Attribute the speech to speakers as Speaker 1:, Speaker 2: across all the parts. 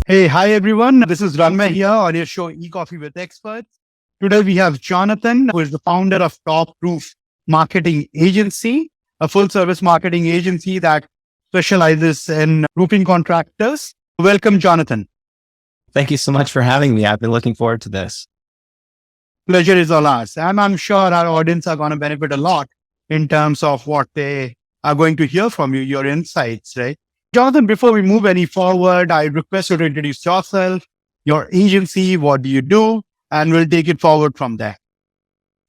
Speaker 1: Hey, hi everyone. This is Ranmay here on your show E-Coffee with Experts. Today we have Jonathan, who is the founder of Top Roof Marketing Agency, a full-service marketing agency that specializes in roofing contractors. Welcome, Jonathan.
Speaker 2: Thank you so much for having me. I've been looking forward to this.
Speaker 1: Pleasure is all ours. And I'm sure our audience are going to benefit a lot in terms of what they are going to hear from you, your insights, right? Jonathan, before we move any forward, I request you to introduce yourself, your agency, what do you do, and we'll take it forward from there.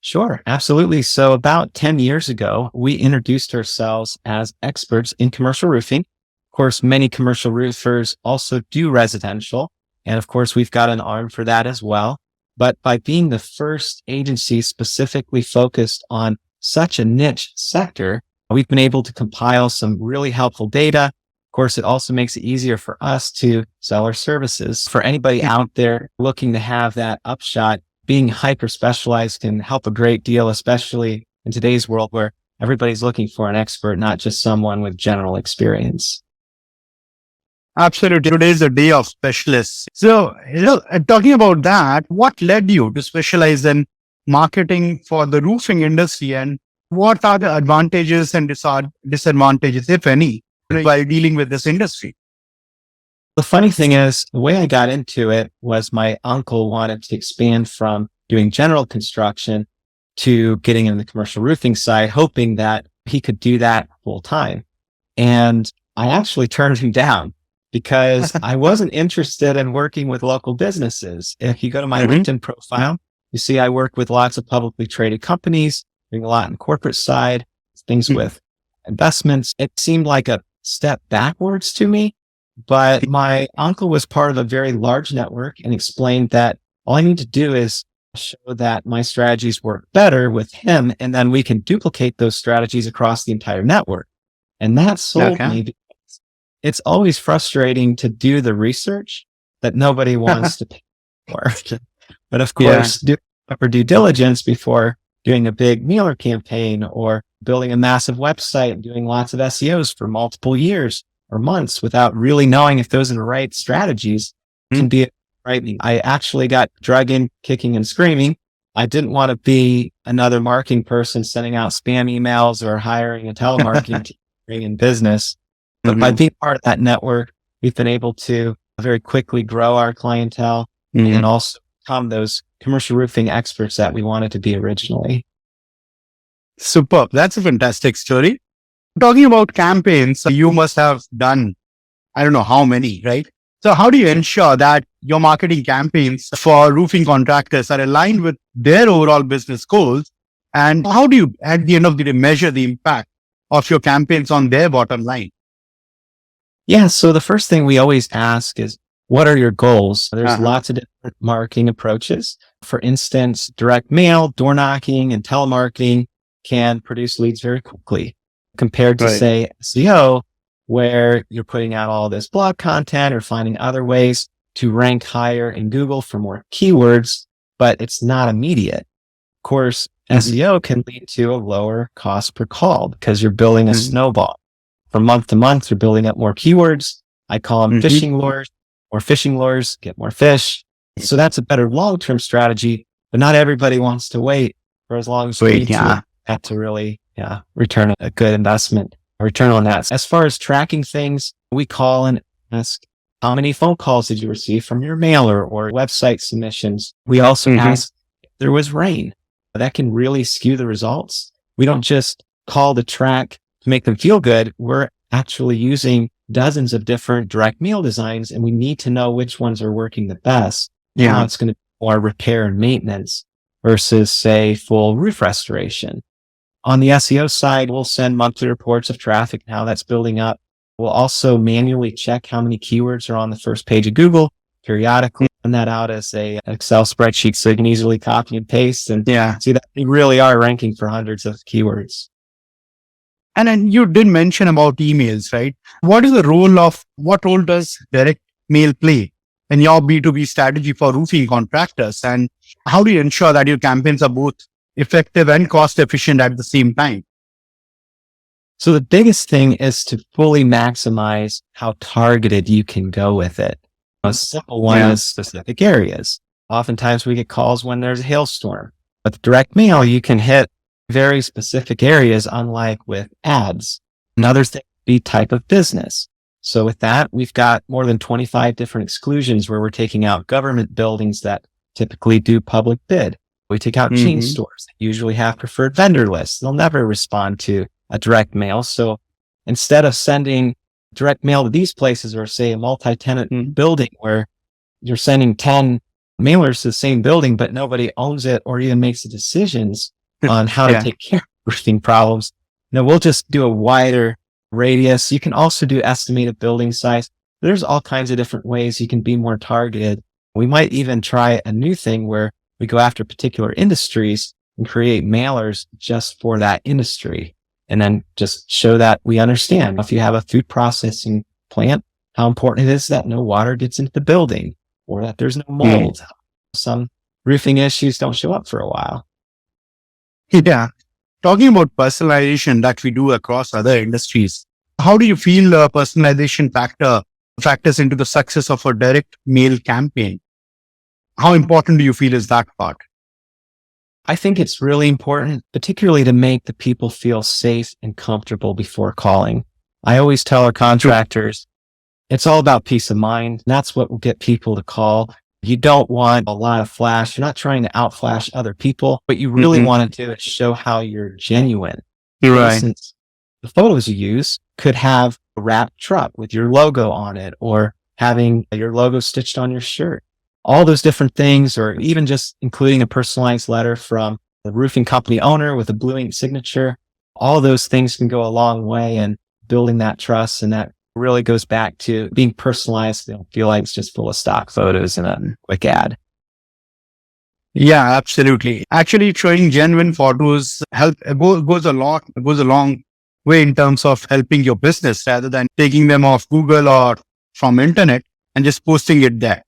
Speaker 2: Sure, absolutely. So about 10 years ago, we introduced ourselves as experts in commercial roofing. Of course, many commercial roofers also do residential. And of course, we've got an arm for that as well. But by being the first agency specifically focused on such a niche sector, we've been able to compile some really helpful data. Of course, it also makes it easier for us to sell our services. For anybody out there looking to have that upshot, being hyper specialized can help a great deal, especially in today's world where everybody's looking for an expert, not just someone with general experience.
Speaker 1: Absolutely. Today is the day of specialists. So, talking about that, what led you to specialize in marketing for the roofing industry, and what are the advantages and disadvantages, if any, while dealing with this industry?
Speaker 2: The funny thing is, the way I got into it was my uncle wanted to expand from doing general construction to getting in the commercial roofing side, hoping that he could do that full time. And I actually turned him down because I wasn't interested in working with local businesses. If you go to my LinkedIn profile, you see I work with lots of publicly traded companies, doing a lot in corporate side, things with investments. It seemed like a step backwards to me. But my uncle was part of a very large network and explained that all I need to do is show that my strategies work better with him, and then we can duplicate those strategies across the entire network. And that sold me, because it's always frustrating to do the research that nobody wants to pay for. But of course, do proper due diligence before doing a big mailer campaign or building a massive website and doing lots of SEOs for multiple years or months without really knowing if those are the right strategies can be frightening. I actually got dragged in kicking and screaming. I didn't want to be another marketing person sending out spam emails or hiring a telemarketing team to bring in business. But by being part of that network, we've been able to very quickly grow our clientele and also become those commercial roofing experts that we wanted to be originally.
Speaker 1: Superb. That's a fantastic story. Talking about campaigns, you must have done, I don't know how many, right? So how do you ensure that your marketing campaigns for roofing contractors are aligned with their overall business goals? And how do you, at the end of the day, measure the impact of your campaigns on their bottom line?
Speaker 2: Yeah. So the first thing we always ask is, what are your goals? There's lots of different marketing approaches. For instance, direct mail, door knocking, and telemarketing can produce leads very quickly, compared to say SEO, where you're putting out all this blog content or finding other ways to rank higher in Google for more keywords, but it's not immediate. Of course, SEO can lead to a lower cost per call because you're building a snowball. From month to month, you're building up more keywords. I call them fishing lures. More fishing lures, get more fish. So that's a better long-term strategy, but not everybody wants to wait for as long as we need to really return a good investment, return on that. As far as tracking things, we call and ask, how many phone calls did you receive from your mailer or website submissions? We also ask if there was rain. That can really skew the results. We don't just call to track to make them feel good. We're actually using dozens of different direct mail designs, and we need to know which ones are working the best. Now it's going to be more repair and maintenance versus, say, full roof restoration. On the SEO side, we'll send monthly reports of traffic and how that's building up. We'll also manually check how many keywords are on the first page of Google, periodically send that out as a Excel spreadsheet so you can easily copy and paste and see that we really are ranking for hundreds of keywords.
Speaker 1: And then you did mention about emails, right? What role does direct mail play in your B2B strategy for roofing contractors? And how do you ensure that your campaigns are both effective and cost efficient at the same time?
Speaker 2: So the biggest thing is to fully maximize how targeted you can go with it. A simple one is specific areas. Oftentimes we get calls when there's a hailstorm. With direct mail, you can hit very specific areas, unlike with ads. Another thing would be type of business. So with that, we've got more than 25 different exclusions where we're taking out government buildings that typically do public bid. We take out chain stores that usually have preferred vendor lists. They'll never respond to a direct mail. So instead of sending direct mail to these places, or say a multi-tenant building where you're sending 10 mailers to the same building, but nobody owns it or even makes the decisions on how to take care of roofing problems, we'll just do a wider radius. You can also do estimated building size. There's all kinds of different ways you can be more targeted. We might even try a new thing where we go after particular industries and create mailers just for that industry. And then just show that we understand if you have a food processing plant, how important it is that no water gets into the building or that there's no mold. Some roofing issues don't show up for a while.
Speaker 1: Yeah. Talking about personalization that we do across other industries, how do you feel the personalization factors into the success of a direct mail campaign? How important do you feel is that part?
Speaker 2: I think it's really important, particularly to make the people feel safe and comfortable before calling. I always tell our contractors, it's all about peace of mind. That's what will get people to call. You don't want a lot of flash. You're not trying to outflash other people. What you really want to do is show how you're genuine. For instance, the photos you use could have a wrapped truck with your logo on it, or having your logo stitched on your shirt. All those different things, or even just including a personalized letter from the roofing company owner with a blue ink signature. All those things can go a long way in building that trust. And that really goes back to being personalized. They don't feel like it's just full of stock photos and a quick ad.
Speaker 1: Yeah, absolutely. Actually, showing genuine photos goes a long way in terms of helping your business, rather than taking them off Google or from internet and just posting it there.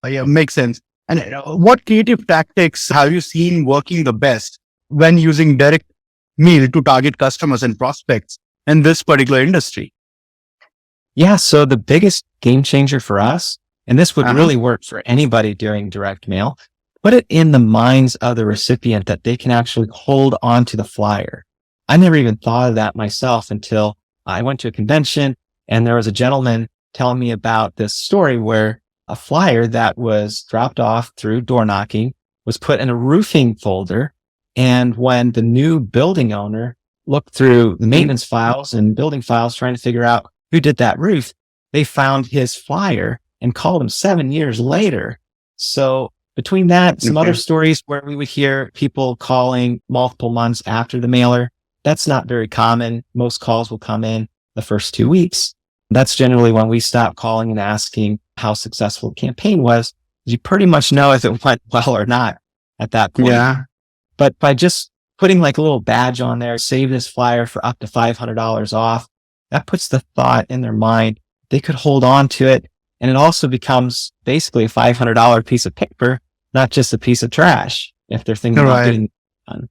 Speaker 1: Yeah, makes sense. And what creative tactics have you seen working the best when using direct mail to target customers and prospects in this particular industry?
Speaker 2: Yeah. So the biggest game changer for us, and this would really work for anybody doing direct mail, put it in the minds of the recipient that they can actually hold on to the flyer. I never even thought of that myself until I went to a convention and there was a gentleman telling me about this story where a flyer that was dropped off through door knocking was put in a roofing folder. And when the new building owner looked through the maintenance files and building files trying to figure out who did that roof, they found his flyer and called him 7 years later. So between that, some other stories where we would hear people calling multiple months after the mailer, that's not very common. Most calls will come in the first 2 weeks. That's generally when we stop calling and asking how successful the campaign was. You pretty much know if it went well or not at that point.
Speaker 1: Yeah.
Speaker 2: But by just putting like a little badge on there, save this flyer for up to $500 off, that puts the thought in their mind. They could hold on to it. And it also becomes basically a $500 piece of paper, not just a piece of trash if they're thinking about getting done.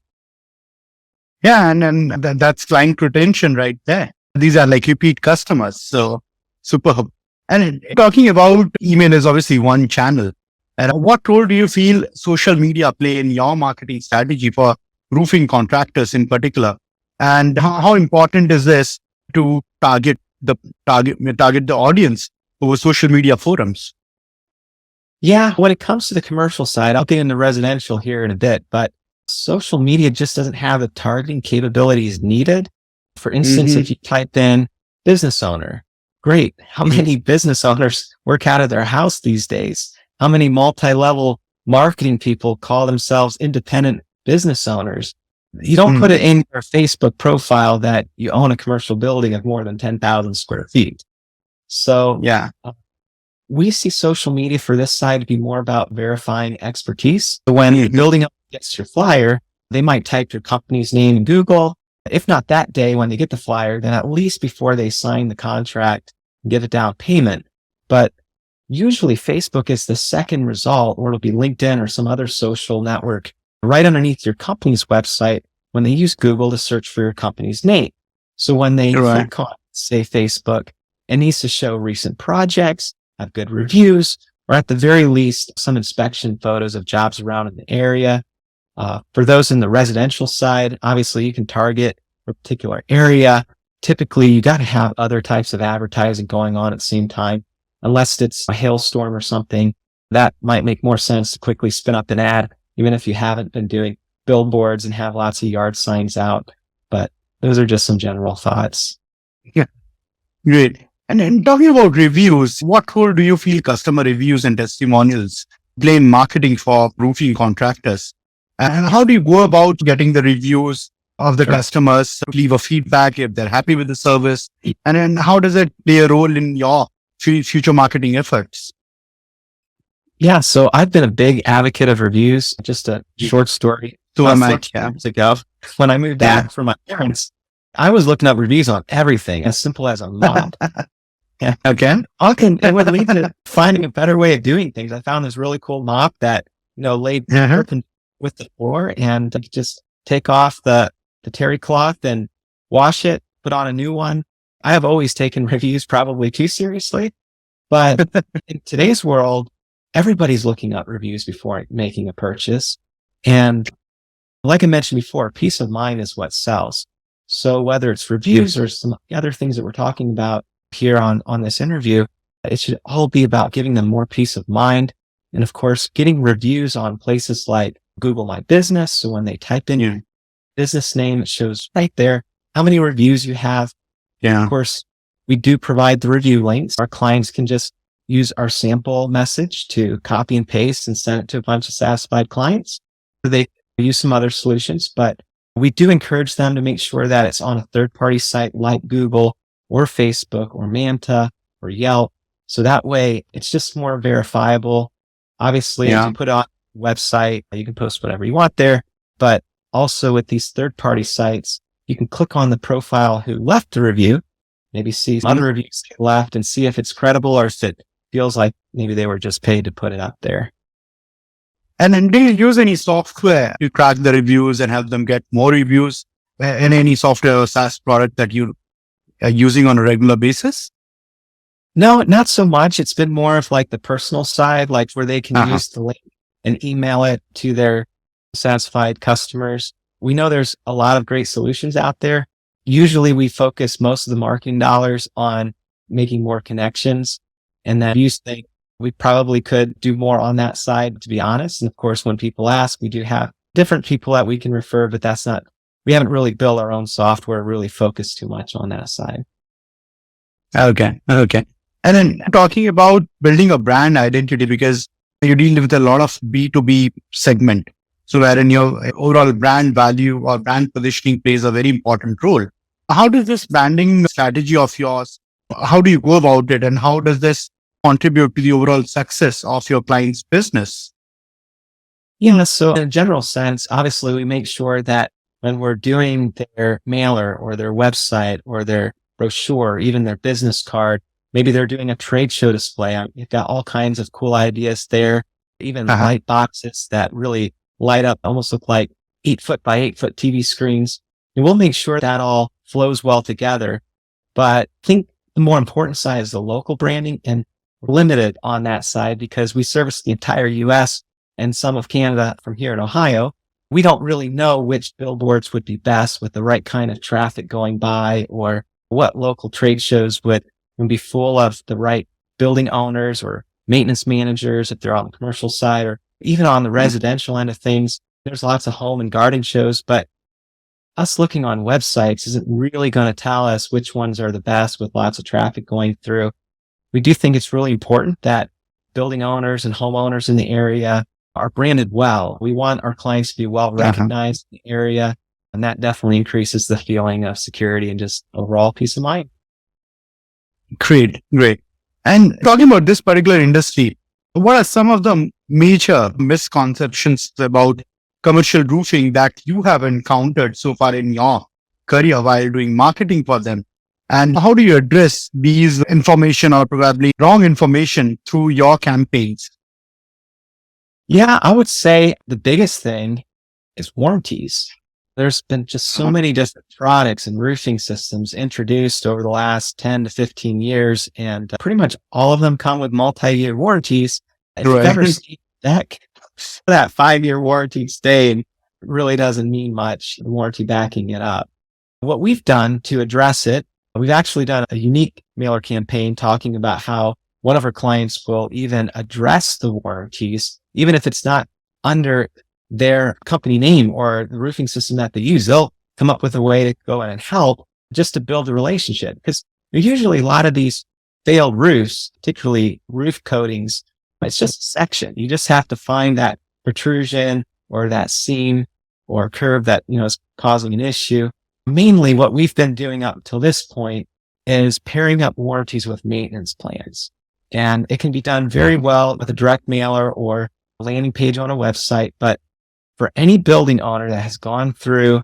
Speaker 1: Yeah. And that's client retention right there. These are like repeat customers. So superb. And talking about email is obviously one channel. And what role do you feel social media play in your marketing strategy for roofing contractors in particular? And how important is this to target the audience over social media forums?
Speaker 2: Yeah. When it comes to the commercial side, I'll get into residential here in a bit, but social media just doesn't have the targeting capabilities needed. For instance, if you type in business owner, great. How many business owners work out of their house these days? How many multi-level marketing people call themselves independent business owners? You don't put it in your Facebook profile that you own a commercial building of more than 10,000 square feet. So we see social media for this side to be more about verifying expertise. So when the building owner gets your flyer, they might type your company's name in Google. If not that day when they get the flyer, then at least before they sign the contract and give a down payment. But usually Facebook is the second result, or it'll be LinkedIn or some other social network right underneath your company's website when they use Google to search for your company's name. So when they click on, say, Facebook, it needs to show recent projects. have good reviews, or at the very least, some inspection photos of jobs around in the area. For those in the residential side, obviously you can target a particular area. Typically, you got to have other types of advertising going on at the same time, unless it's a hailstorm or something. That might make more sense to quickly spin up an ad, even if you haven't been doing billboards and have lots of yard signs out. But those are just some general thoughts.
Speaker 1: Yeah, great. And then talking about reviews, what role do you feel customer reviews and testimonials play in marketing for roofing contractors? And how do you go about getting the reviews of the
Speaker 2: Sure.
Speaker 1: customers, leave a feedback if they're happy with the service? And then how does it play a role in your future marketing efforts?
Speaker 2: Yeah, so I've been a big advocate of reviews. Just a short story.
Speaker 1: So
Speaker 2: About
Speaker 1: am I.
Speaker 2: 14 years ago, when I moved
Speaker 1: Yeah.
Speaker 2: out from my parents, I was looking up reviews on everything, as simple as a mop. Yeah.
Speaker 1: Okay.
Speaker 2: Often it would lead to finding a better way of doing things. I found this really cool mop that, laid
Speaker 1: Uh-huh.
Speaker 2: perpendicular with the floor, and you could just take off the terry cloth and wash it, put on a new one. I have always taken reviews probably too seriously, but in today's world, everybody's looking up reviews before making a purchase. And like I mentioned before, peace of mind is what sells. So whether it's reviews or some other things that we're talking about here on this interview, it should all be about giving them more peace of mind. And of course, getting reviews on places like Google My Business. So when they type in your business name, it shows right there how many reviews you have.
Speaker 1: Yeah.
Speaker 2: Of course, we do provide the review links. Our clients can just use our sample message to copy and paste and send it to a bunch of satisfied clients. They use some other solutions, but we do encourage them to make sure that it's on a third-party site like Google or Facebook or Manta or Yelp. So that way it's just more verifiable. Obviously, as you put it on a website, you can post whatever you want there, but also with these third-party sites, you can click on the profile who left the review, maybe see some other reviews they left and see if it's credible or if it feels like maybe they were just paid to put it up there.
Speaker 1: And then do you use any software to track the reviews and help them get more reviews? And any software or SaaS product that you are using on a regular basis?
Speaker 2: No, not so much. It's been more of like the personal side, like where they can use the link and email it to their satisfied customers. We know there's a lot of great solutions out there. Usually we focus most of the marketing dollars on making more connections, and that you think we probably could do more on that side, to be honest. And of course, when people ask, we do have different people that we can refer, but we haven't really built our own software, really focused too much on that side.
Speaker 1: Okay. And then talking about building a brand identity, because you deal with a lot of B2B segment. So wherein your overall brand value or brand positioning plays a very important role. How does this branding strategy of yours, how do you go about it? And how does this contribute to the overall success of your client's business?
Speaker 2: Yeah. So in a general sense, obviously we make sure that when we're doing their mailer or their website or their brochure, even their business card, maybe they're doing a trade show display. You've got all kinds of cool ideas there, even light boxes that really light up, almost look like 8-foot by 8-foot TV screens. And we'll make sure that all flows well together. But I think the more important side is the local branding, and we're limited on that side because we service the entire US and some of Canada from here in Ohio. We don't really know which billboards would be best with the right kind of traffic going by, or what local trade shows would be full of the right building owners or maintenance managers if they're on the commercial side, or even on the residential end of things. There's lots of home and garden shows, but us looking on websites isn't really going to tell us which ones are the best with lots of traffic going through. We do think it's really important that building owners and homeowners in the area are branded well. We want our clients to be well recognized in the area, and that definitely increases the feeling of security and just overall peace of mind.
Speaker 1: Great. And talking about this particular industry, what are some of the major misconceptions about commercial roofing that you have encountered so far in your career while doing marketing for them? And how do you address these information or probably wrong information through your campaigns?
Speaker 2: Yeah, I would say the biggest thing is warranties. There's been just so
Speaker 1: Uh-huh.
Speaker 2: many different products and roofing systems introduced over the last 10 to 15 years, and pretty much all of them come with multi-year warranties. If you've
Speaker 1: Right.
Speaker 2: ever seen that, that 5-year warranty staying really doesn't mean much, the warranty backing it up. What we've done to address it, we've actually done a unique mailer campaign talking about how one of our clients will even address the warranties, even if it's not under their company name or the roofing system that they use. They'll come up with a way to go in and help just to build a relationship. Because usually a lot of these failed roofs, particularly roof coatings, it's just a section. You just have to find that protrusion or that seam or curve that, is causing an issue. Mainly what we've been doing up until this point is pairing up warranties with maintenance plans. And it can be done very well with a direct mailer or a landing page on a website. But for any building owner that has gone through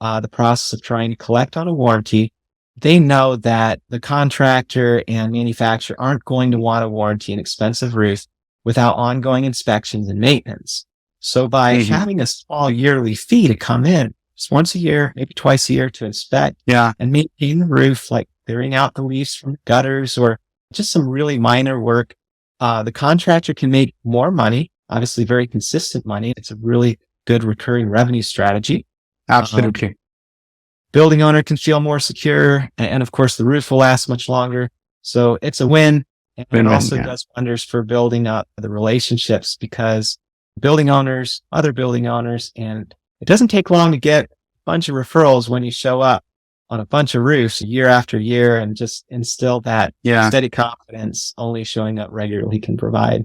Speaker 2: the process of trying to collect on a warranty, they know that the contractor and manufacturer aren't going to want to warranty an expensive roof without ongoing inspections and maintenance. So by having a small yearly fee to come in just once a year, maybe twice a year to inspect
Speaker 1: Yeah.
Speaker 2: and maintain the roof, like clearing out the leaves from the gutters or just some really minor work, the contractor can make more money, obviously very consistent money. It's a really good recurring revenue strategy.
Speaker 1: Absolutely.
Speaker 2: Building owner can feel more secure. And of course, the roof will last much longer. So it's a win. And it
Speaker 1: Win-win,
Speaker 2: also
Speaker 1: yeah.
Speaker 2: does wonders for building up the relationships because building owners, other building owners, and it doesn't take long to get a bunch of referrals when you show up on a bunch of roofs year after year and just instill that
Speaker 1: Yeah.
Speaker 2: steady confidence only showing up regularly can provide.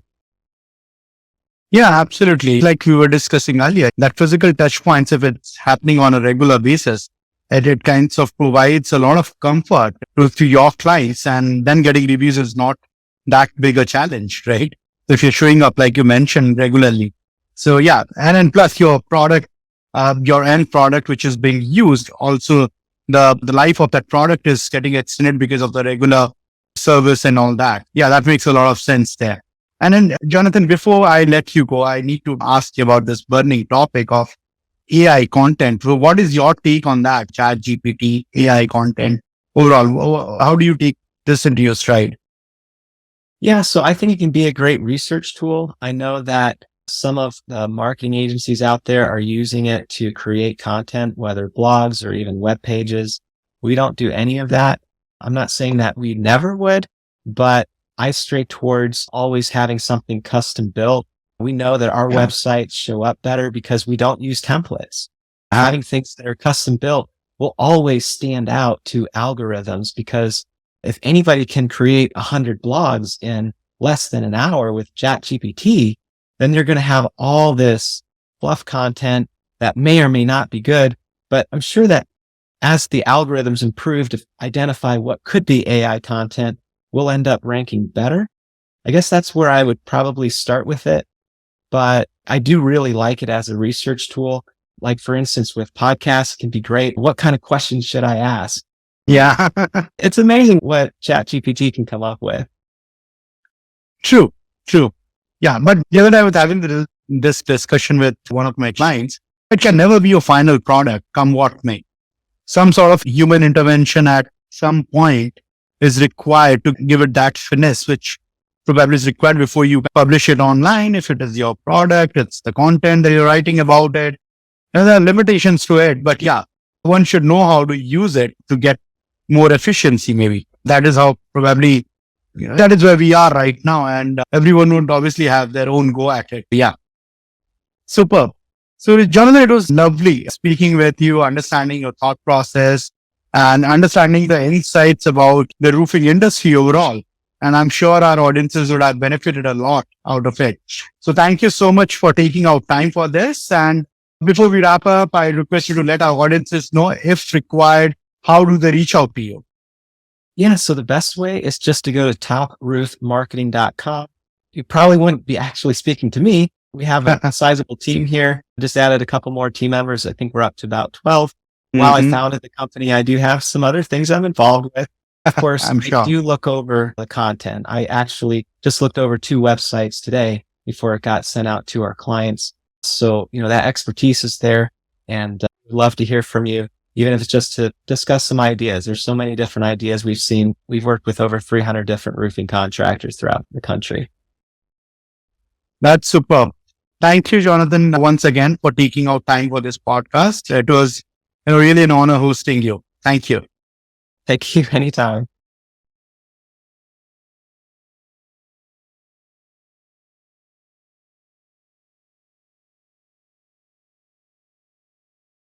Speaker 1: Yeah, absolutely. Like we were discussing earlier, that physical touch points, if it's happening on a regular basis, it kinds of provides a lot of comfort to your clients, and then getting reviews is not that big a challenge, right? If you're showing up, like you mentioned, regularly. So yeah, and then plus your product, your end product, which is being used, also the life of that product is getting extended because of the regular service and all that. Yeah, that makes a lot of sense there. And then, Jonathan, before I let you go, I need to ask you about this burning topic of AI content. So what is your take on that, Chat GPT, AI content overall? How do you take this into your stride?
Speaker 2: Yeah, so I think it can be a great research tool. I know that some of the marketing agencies out there are using it to create content, whether blogs or even web pages. We don't do any of that. I'm not saying that we never would, but I stray towards always having something custom built. We know that our
Speaker 1: Yeah.
Speaker 2: websites show up better because we don't use templates. Having things that are custom built will always stand out to algorithms because if anybody can create 100 blogs in less than an hour with ChatGPT, then you're going to have all this fluff content that may or may not be good. But I'm sure that as the algorithms improve to identify what could be AI content, we'll end up ranking better. I guess that's where I would probably start with it. But I do really like it as a research tool. Like, for instance, with podcasts, it can be great. What kind of questions should I ask?
Speaker 1: Yeah.
Speaker 2: It's amazing what ChatGPT can come up with.
Speaker 1: True. Yeah. But the other day I was having this discussion with one of my clients. It can never be a final product, come what may. Some sort of human intervention at some point is required to give it that finesse, which probably is required before you publish it online. If it is your product, it's the content that you're writing about it. And there are limitations to it, but yeah, one should know how to use it to get more efficiency. Maybe that is how probably that is where we are right now. And everyone would obviously have their own go at it. Yeah. Superb. So, Jonathan, it was lovely speaking with you, understanding your thought process and understanding the insights about the roofing industry overall. And I'm sure our audiences would have benefited a lot out of it. So thank you so much for taking out time for this. And before we wrap up, I request you to let our audiences know, if required, how do they reach out to you?
Speaker 2: Yeah, so the best way is just to go to toproofmarketing.com. You probably wouldn't be actually speaking to me. We have a sizable team here. Just added a couple more team members. I think we're up to about 12. While I founded the company, I do have some other things I'm involved with. Of course,
Speaker 1: I'm sure.
Speaker 2: I do look over the content. I actually just looked over 2 websites today before it got sent out to our clients. So, that expertise is there. And We'd love to hear from you, even if it's just to discuss some ideas. There's so many different ideas we've seen. We've worked with over 300 different roofing contractors throughout the country.
Speaker 1: That's superb. Thank you, Jonathan, once again for taking out time for this podcast. It was really an honor hosting you. Thank you.
Speaker 2: Thank you anytime.